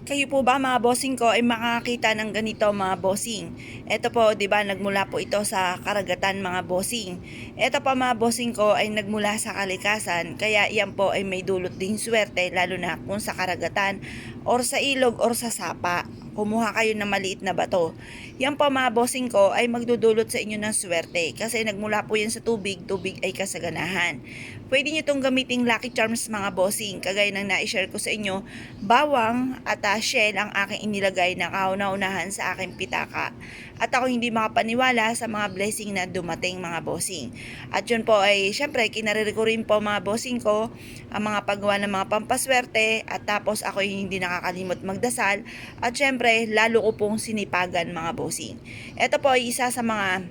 Kayo po ba mga bossing ko ay makakita ng ganito mga bossing? Ito po, 'di ba, nagmula po ito sa karagatan mga bossing. Ito pa mga bossing ko ay nagmula sa kalikasan, kaya iyan po ay may dulot ding swerte lalo na kung sa karagatan or sa ilog or sa sapa. Kumuha kayo ng maliit na bato. Yan po mga bossing ko ay magdudulot sa inyo ng swerte kasi nagmula po yan sa tubig, tubig ay kasaganahan. Pwede nyo itong gamiting lucky charms mga bossing, kagaya ng na-share ko sa inyo, bawang at shell ang aking inilagay na kauna-unahan sa aking pitaka. At ako hindi makapaniwala sa mga blessing na dumating mga bossing. At yun po ay syempre kinariri ko rin po mga bossing ko ang mga paggawa ng mga pampaswerte at tapos ako hindi nakakalimot magdasal at syempre lalo ko pong sinipagan mga bossing. Ito po ay isa sa mga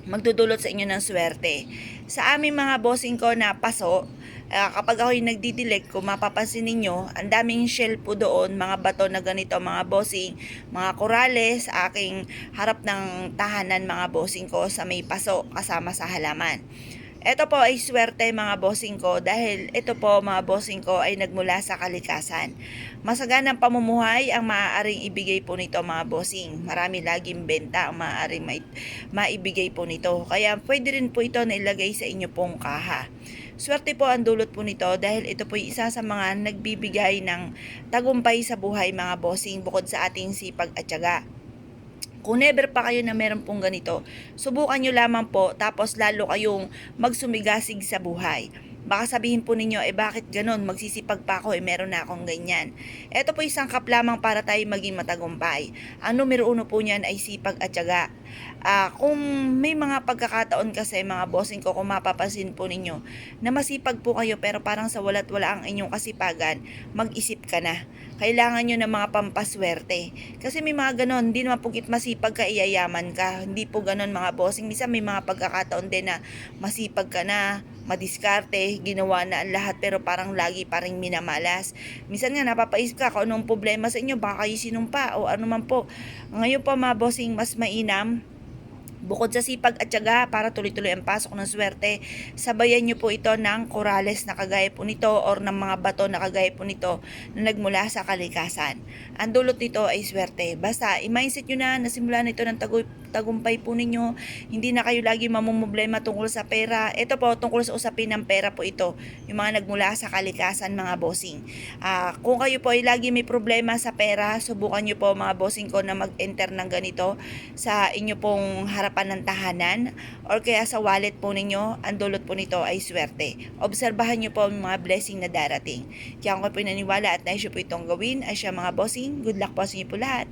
magdudulot sa inyo ng swerte. Sa aming mga bossing ko na paso, kapag ako'y nagdidilig, kung mapapansin ninyo, ang daming shell po doon, mga bato na ganito mga bossing, mga korales, aking harap ng tahanan mga bossing ko sa may paso kasama sa halaman. Ito po ay swerte mga bossing ko dahil ito po mga bossing ko ay nagmula sa kalikasan. Masaganang pamumuhay ang maaaring ibigay po nito mga bossing. Marami laging benta ang maaaring maibigay po nito. Kaya pwede rin po ito na ilagay sa inyo pong kaha. Swerte po ang dulot po nito dahil ito po ay isa sa mga nagbibigay ng tagumpay sa buhay mga bossing bukod sa ating sipag at tiyaga. Kung never pa kayo na meron pong ganito, subukan nyo lamang po tapos lalo kayong magsumigasig sa buhay. Baka sabihin po ninyo, bakit ganon? Magsisipag pa ako, meron na akong ganyan. Ito po isang kap lamang para tayo maging matagumpay. Ang numero 1 po niyan ay sipag at tiyaga. Kung may mga pagkakataon kasi mga bossing ko, kung mapapansin po ninyo, na masipag po kayo pero parang sa wala't wala ang inyong kasipagan, mag-isip ka na. Kailangan nyo ng mga pampaswerte. Kasi may mga ganon, hindi naman pugit masipag ka, iyayaman ka. Hindi po ganon mga bossing. Minsan may mga pagkakataon din na masipag ka na, madiskarte, ginawa na ang lahat pero parang lagi pa rin minamalas. Minsan nga napapaisip ka kung anong problema sa inyo, baka kayo sinumpa o ano man po. Ngayon po mga bossing, mas mainam bukod sa sipag at tiyaga para tuloy-tuloy ang pasok ng swerte, sabayan nyo po ito ng korales na kagaya po nito or ng mga bato na kagaya po nito na nagmula sa kalikasan. Ang dulot nito ay swerte. Basta i-mindset nyo na nasimulan ito ng tagumpay po ninyo. Hindi na kayo lagi mamumblema tungkol sa pera. Ito po tungkol sa usapin ng pera po ito. Yung mga nagmula sa kalikasan mga bossing. Kung kayo po ay lagi may problema sa pera, subukan nyo po mga bossing ko na mag-enter ng ganito sa inyo pong harapan ng tahanan or kaya sa wallet po ninyo. Ang dulot po nito ay swerte. Obserbahan nyo po ang mga blessing na darating. Kaya kung kayo po naniniwala at naisyo po itong gawin ay siya mga bossing, good luck po sa inyo po lahat.